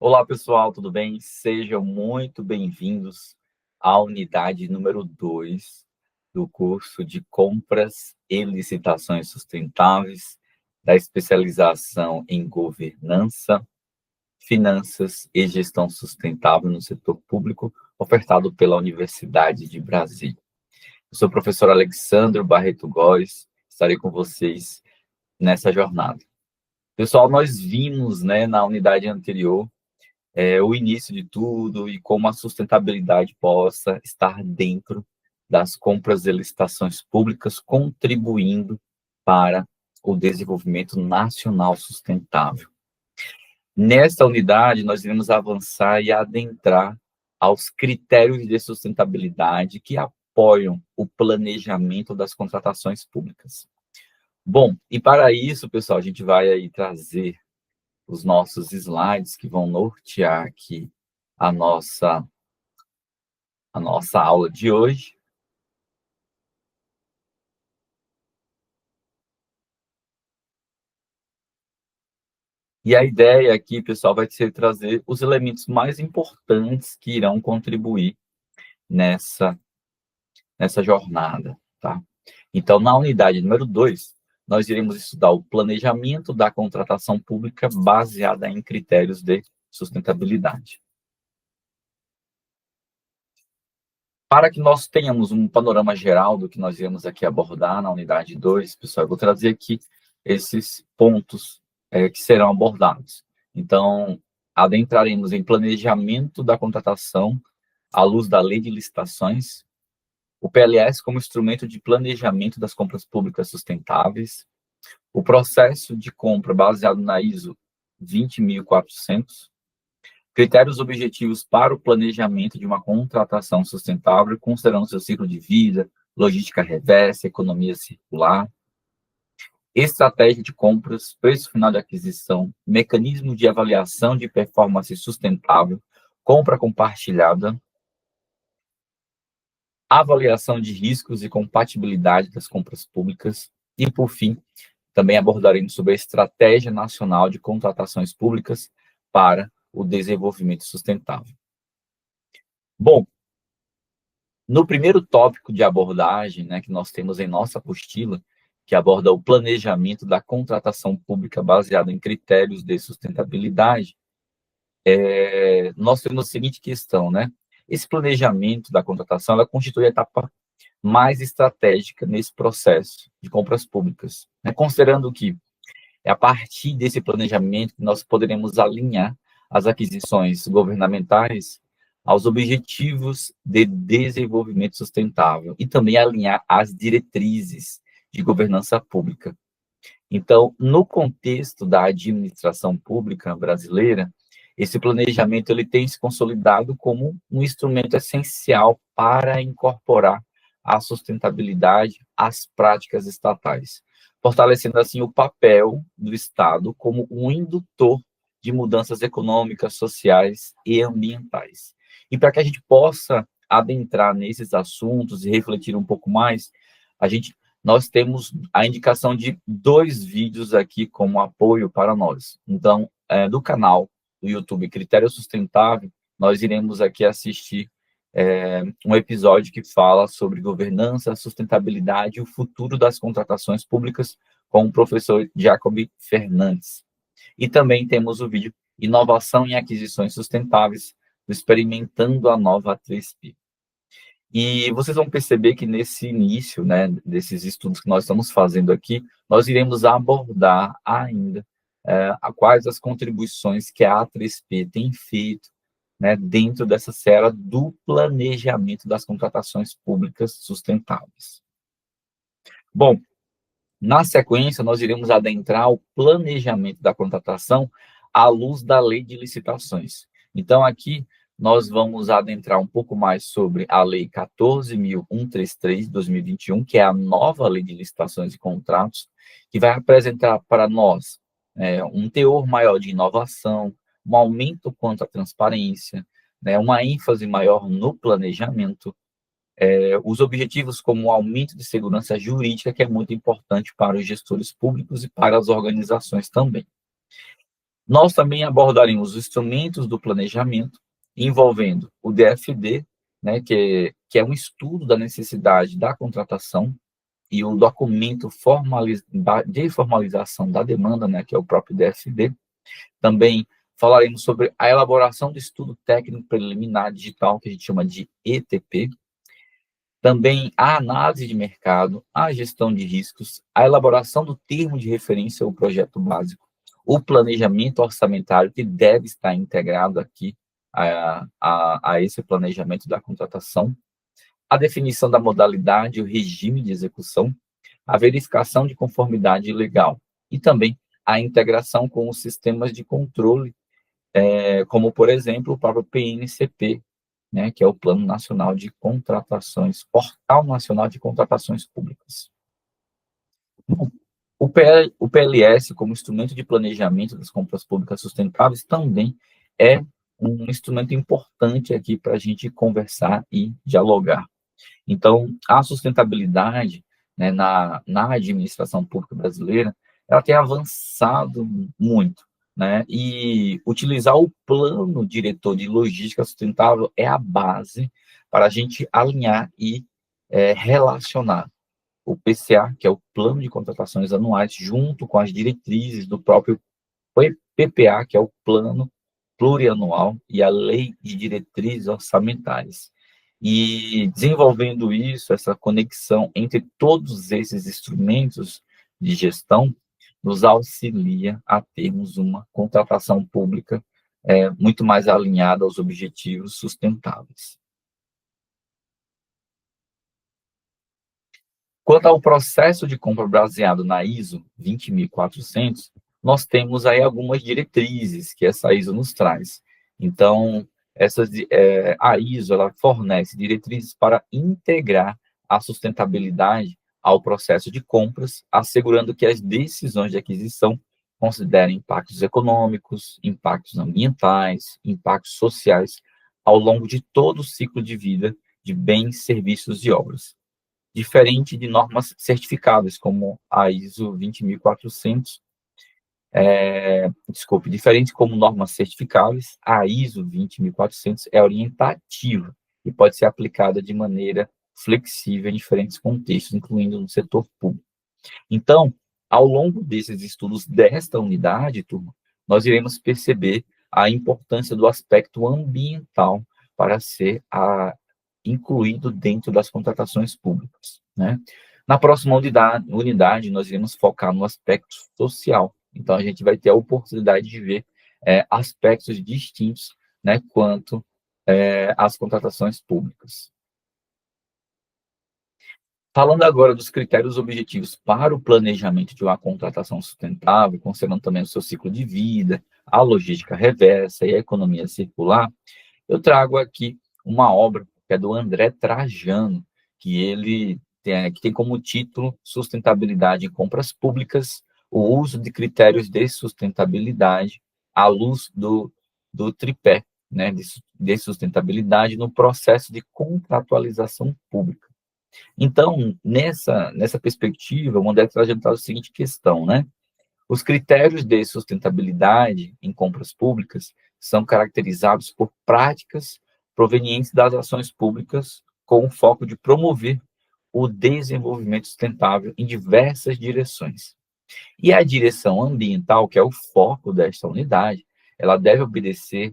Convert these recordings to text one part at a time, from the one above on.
Olá, pessoal, tudo bem? Sejam muito bem-vindos à unidade número 2 do curso de Compras e Licitações Sustentáveis, da especialização em Governança, Finanças e Gestão Sustentável no setor público, ofertado pela Universidade de Brasília. Eu sou o professor Alexandro Barreto Góes, estarei com vocês nessa jornada. Pessoal, nós vimos, na unidade anterior, o início de tudo e como a sustentabilidade possa estar dentro das compras e licitações públicas, contribuindo para o desenvolvimento nacional sustentável. Nesta unidade, nós iremos avançar e adentrar aos critérios de sustentabilidade que apoiam o planejamento das contratações públicas. Bom, e para isso, pessoal, a gente vai aí trazer os nossos slides que vão nortear aqui a nossa aula de hoje. E a ideia aqui, pessoal, vai ser trazer os elementos mais importantes que irão contribuir nessa jornada, tá? Então, na unidade número 2, nós iremos estudar o planejamento da contratação pública baseada em critérios de sustentabilidade. Para que nós tenhamos um panorama geral do que nós iremos aqui abordar na unidade 2, pessoal, eu vou trazer aqui esses pontos que serão abordados. Então, adentraremos em planejamento da contratação à luz da Lei de Licitações, o PLS como instrumento de planejamento das compras públicas sustentáveis, o processo de compra baseado na ISO 20400, critérios objetivos para o planejamento de uma contratação sustentável, considerando seu ciclo de vida, logística reversa, economia circular, estratégia de compras, preço final de aquisição, mecanismo de avaliação de performance sustentável, compra compartilhada, avaliação de riscos e compatibilidade das compras públicas e, por fim, também abordaremos sobre a Estratégia Nacional de Contratações Públicas para o Desenvolvimento Sustentável. Bom, no primeiro tópico de abordagem, que nós temos em nossa apostila, que aborda o planejamento da contratação pública baseado em critérios de sustentabilidade, nós temos a seguinte questão, Esse planejamento da contratação, ela constitui a etapa mais estratégica nesse processo de compras públicas, considerando que é a partir desse planejamento que nós poderemos alinhar as aquisições governamentais aos objetivos de desenvolvimento sustentável e também alinhar as diretrizes de governança pública. Então, no contexto da administração pública brasileira, esse planejamento ele tem se consolidado como um instrumento essencial para incorporar a sustentabilidade às práticas estatais, fortalecendo assim o papel do Estado como um indutor de mudanças econômicas, sociais e ambientais. E para que a gente possa adentrar nesses assuntos e refletir um pouco mais, nós temos a indicação de 2 vídeos aqui como apoio para nós. Então, do canal do YouTube Critério Sustentável, nós iremos aqui assistir um episódio que fala sobre governança, sustentabilidade e o futuro das contratações públicas com o professor Jacob Fernandes. E também temos o vídeo Inovação em Aquisições Sustentáveis, do Experimentando a Nova 3P. E vocês vão perceber que nesse início, desses estudos que nós estamos fazendo aqui, nós iremos abordar ainda quais as contribuições que a A3P tem feito dentro dessa seara do planejamento das contratações públicas sustentáveis. Bom, na sequência, nós iremos adentrar o planejamento da contratação à luz da Lei de Licitações. Então, aqui, nós vamos adentrar um pouco mais sobre a Lei 14.133, de 2021, que é a nova Lei de Licitações e Contratos, que vai apresentar para nós um teor maior de inovação, um aumento quanto à transparência, uma ênfase maior no planejamento, os objetivos como o aumento de segurança jurídica, que é muito importante para os gestores públicos e para as organizações também. Nós também abordaremos os instrumentos do planejamento, envolvendo o DFD, né, que é um estudo da necessidade da contratação, e o documento de formalização da demanda, né, que é o próprio DFD. Também falaremos sobre a elaboração do estudo técnico preliminar digital, que a gente chama de ETP. Também a análise de mercado, a gestão de riscos, a elaboração do termo de referência ao projeto básico, o planejamento orçamentário, que deve estar integrado aqui a esse planejamento da contratação, a definição da modalidade, o regime de execução, a verificação de conformidade legal e também a integração com os sistemas de controle, como, por exemplo, o próprio PNCP, né, que é o Plano Nacional de Contratações, Portal Nacional de Contratações Públicas. O PLS, como instrumento de planejamento das compras públicas sustentáveis, também é um instrumento importante aqui para a gente conversar e dialogar. Então, a sustentabilidade, né, na administração pública brasileira, ela tem avançado muito, né? E utilizar o plano diretor de logística sustentável é a base para a gente alinhar e relacionar o PCA, que é o Plano de Contratações Anuais, junto com as diretrizes do próprio PPA, que é o Plano Plurianual, e a Lei de Diretrizes Orçamentárias. E desenvolvendo isso, essa conexão entre todos esses instrumentos de gestão, nos auxilia a termos uma contratação pública muito mais alinhada aos objetivos sustentáveis. Quanto ao processo de compra baseado na ISO 20400, nós temos aí algumas diretrizes que essa ISO nos traz. Então, a ISO ela fornece diretrizes para integrar a sustentabilidade ao processo de compras, assegurando que as decisões de aquisição considerem impactos econômicos, impactos ambientais, impactos sociais, ao longo de todo o ciclo de vida de bens, serviços e obras. Diferente de normas certificadas, como a ISO 20400, diferente como normas certificáveis, a ISO 20400 é orientativa e pode ser aplicada de maneira flexível em diferentes contextos, incluindo no setor público. Então, ao longo desses estudos desta unidade, turma, nós iremos perceber a importância do aspecto ambiental para ser incluído dentro das contratações públicas, né? Na próxima unidade, nós iremos focar no aspecto social. Então, a gente vai ter a oportunidade de ver aspectos distintos, né, quanto às contratações públicas. Falando agora dos critérios objetivos para o planejamento de uma contratação sustentável, considerando também o seu ciclo de vida, a logística reversa e a economia circular, eu trago aqui uma obra que é do André Trajano, que tem como título Sustentabilidade em Compras Públicas, o uso de critérios de sustentabilidade à luz do tripé, né, de sustentabilidade no processo de contratualização pública. Então, nessa perspectiva, o André Trajano traz a seguinte questão, né? Os critérios de sustentabilidade em compras públicas são caracterizados por práticas provenientes das ações públicas com o foco de promover o desenvolvimento sustentável em diversas direções. E a direção ambiental, que é o foco desta unidade, ela deve obedecer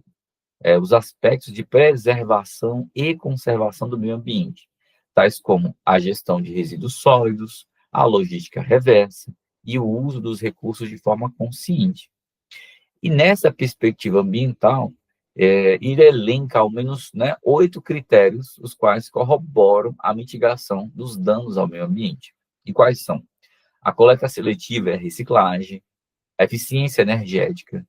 os aspectos de preservação e conservação do meio ambiente, tais como a gestão de resíduos sólidos, a logística reversa e o uso dos recursos de forma consciente. E nessa perspectiva ambiental, ele elenca ao menos 8 critérios, os quais corroboram a mitigação dos danos ao meio ambiente. E quais são? A coleta seletiva e a reciclagem, a eficiência energética,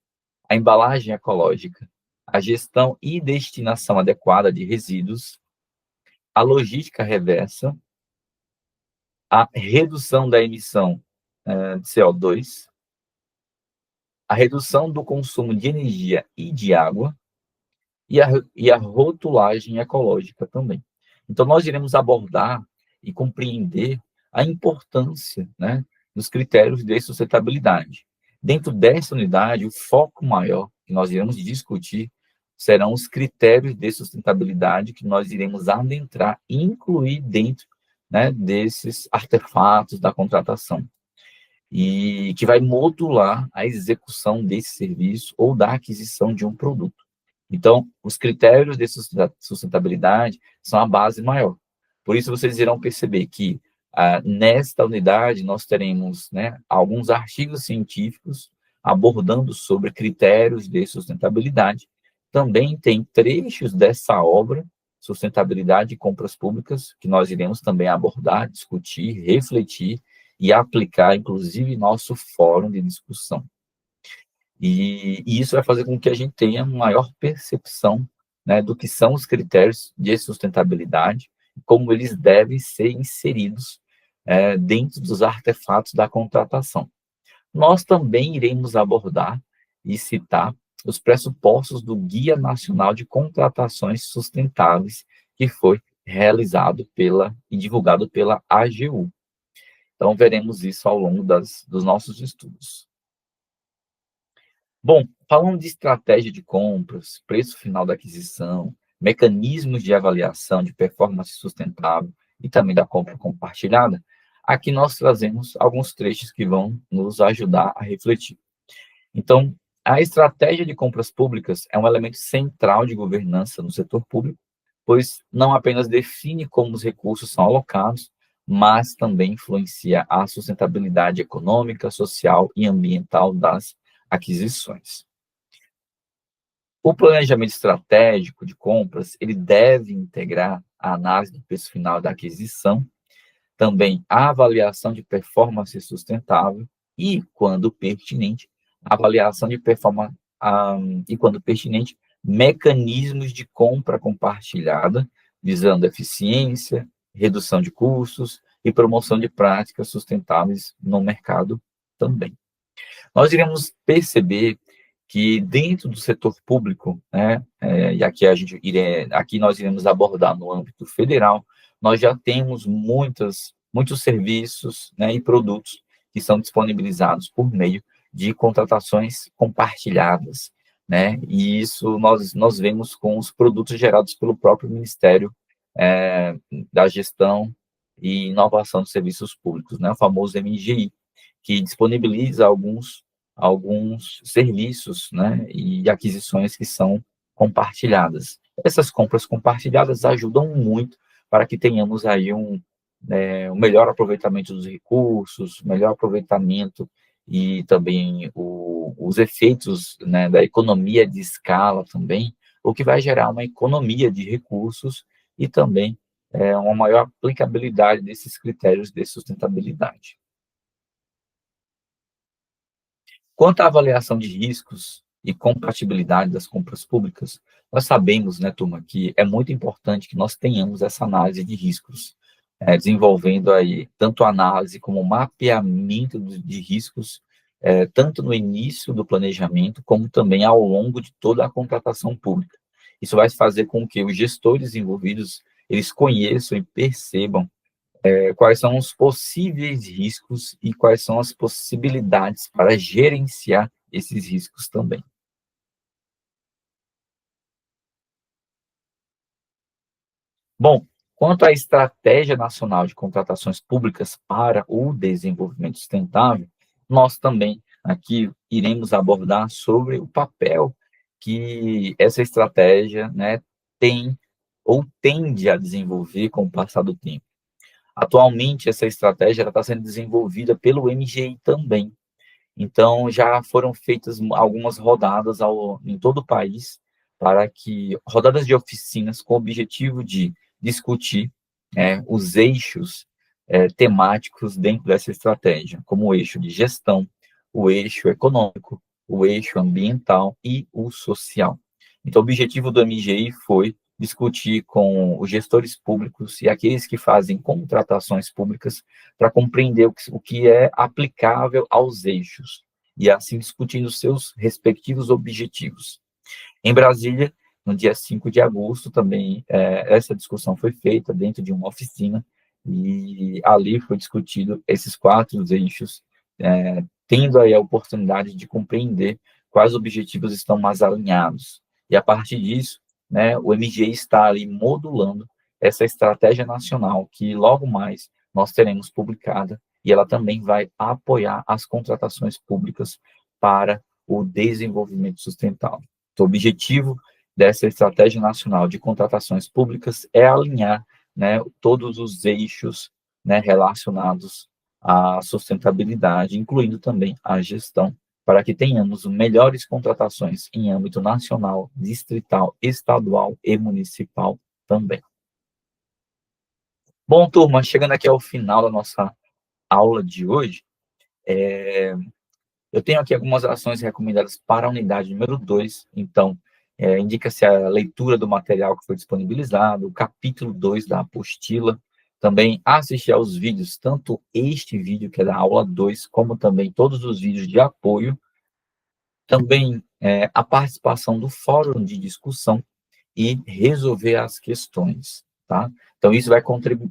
a embalagem ecológica, a gestão e destinação adequada de resíduos, a logística reversa, a redução da emissão de CO2, a redução do consumo de energia e de água e a rotulagem ecológica também. Então, nós iremos abordar e compreender a importância, né, dos critérios de sustentabilidade. Dentro dessa unidade, o foco maior que nós iremos discutir serão os critérios de sustentabilidade que nós iremos adentrar e incluir dentro, né, desses artefatos da contratação, e que vai modular a execução desse serviço ou da aquisição de um produto. Então, os critérios de sustentabilidade são a base maior. Por isso, vocês irão perceber que, nesta unidade, nós teremos, né, alguns artigos científicos abordando sobre critérios de sustentabilidade. Também tem trechos dessa obra, Sustentabilidade e Compras Públicas, que nós iremos também abordar, discutir, refletir e aplicar, inclusive, em nosso fórum de discussão. E isso vai fazer com que a gente tenha maior percepção, né, do que são os critérios de sustentabilidade, como eles devem ser inseridos dentro dos artefatos da contratação. Nós também iremos abordar e citar os pressupostos do Guia Nacional de Contratações Sustentáveis, que foi realizado e divulgado pela AGU. Então, veremos isso ao longo dos nossos estudos. Bom, falando de estratégia de compras, preço final da aquisição, mecanismos de avaliação de performance sustentável e também da compra compartilhada, aqui nós trazemos alguns trechos que vão nos ajudar a refletir. Então, a estratégia de compras públicas é um elemento central de governança no setor público, pois não apenas define como os recursos são alocados, mas também influencia a sustentabilidade econômica, social e ambiental das aquisições. O planejamento estratégico de compras, ele deve integrar a análise do preço final da aquisição, também a avaliação de performance sustentável e, quando pertinente, avaliação de performance e, quando pertinente, mecanismos de compra compartilhada, visando eficiência, redução de custos e promoção de práticas sustentáveis no mercado também. Nós iremos perceber que dentro do setor público, né, e aqui nós iremos abordar no âmbito federal, nós já temos muitos serviços, né, e produtos que são disponibilizados por meio de contratações compartilhadas, né, e isso nós vemos com os produtos gerados pelo próprio Ministério da Gestão e Inovação de Serviços Públicos, né, o famoso MGI, que disponibiliza alguns serviços, né, e aquisições que são compartilhadas. Essas compras compartilhadas ajudam muito para que tenhamos aí um melhor aproveitamento dos recursos, melhor aproveitamento e também os efeitos, né, da economia de escala também, o que vai gerar uma economia de recursos e também uma maior aplicabilidade desses critérios de sustentabilidade. Quanto à avaliação de riscos e compatibilidade das compras públicas, nós sabemos, né, turma, que é muito importante que nós tenhamos essa análise de riscos, desenvolvendo aí tanto análise como mapeamento de riscos, tanto no início do planejamento, como também ao longo de toda a contratação pública. Isso vai fazer com que os gestores envolvidos, eles conheçam e percebam quais são os possíveis riscos e quais são as possibilidades para gerenciar esses riscos também. Bom, quanto à Estratégia Nacional de Contratações Públicas para o Desenvolvimento Sustentável, nós também aqui iremos abordar sobre o papel que essa estratégia, né, tem ou tende a desenvolver com o passar do tempo. Atualmente, essa estratégia está sendo desenvolvida pelo MGI também. Então, já foram feitas algumas rodadas em todo o país, rodadas de oficinas com o objetivo de discutir os eixos temáticos dentro dessa estratégia, como o eixo de gestão, o eixo econômico, o eixo ambiental e o social. Então, o objetivo do MGI foi discutir com os gestores públicos e aqueles que fazem contratações públicas para compreender o que é aplicável aos eixos e assim discutindo seus respectivos objetivos. Em Brasília, no dia 5 de agosto, também essa discussão foi feita dentro de uma oficina e ali foi discutido esses 4 eixos tendo aí a oportunidade de compreender quais objetivos estão mais alinhados. E a partir disso, né, o MGI está ali modulando essa estratégia nacional que logo mais nós teremos publicada, e ela também vai apoiar as contratações públicas para o desenvolvimento sustentável. Então, o objetivo dessa estratégia nacional de contratações públicas é alinhar, né, todos os eixos, né, relacionados à sustentabilidade, incluindo também a gestão, para que tenhamos melhores contratações em âmbito nacional, distrital, estadual e municipal também. Bom, turma, chegando aqui ao final da nossa aula de hoje, eu tenho aqui algumas ações recomendadas para a unidade número 2. Então, indica-se a leitura do material que foi disponibilizado, o capítulo 2 da apostila, também assistir aos vídeos, tanto este vídeo, que é da aula 2, como também todos os vídeos de apoio, também a participação do fórum de discussão e resolver as questões, tá? Então, isso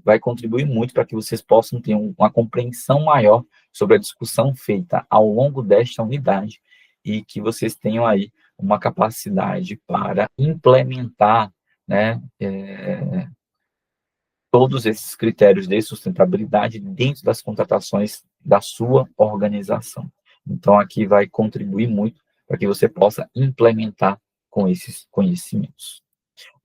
vai contribuir muito para que vocês possam ter uma compreensão maior sobre a discussão feita ao longo desta unidade e que vocês tenham aí uma capacidade para implementar, né, todos esses critérios de sustentabilidade dentro das contratações da sua organização. Então, aqui vai contribuir muito para que você possa implementar com esses conhecimentos.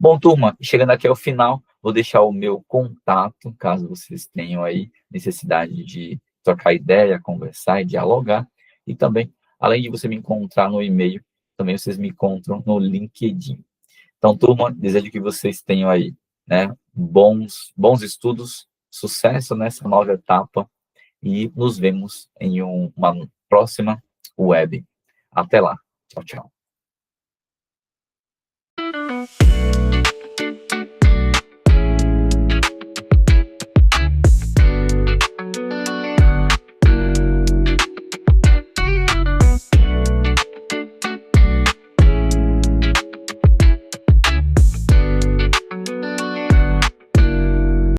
Bom, turma, chegando aqui ao final, vou deixar o meu contato, caso vocês tenham aí necessidade de trocar ideia, conversar e dialogar. E também, além de você me encontrar no e-mail, também vocês me encontram no LinkedIn. Então, turma, desejo que vocês tenham aí, né, bons estudos, sucesso nessa nova etapa e nos vemos em uma próxima web. Até lá. Tchau, tchau.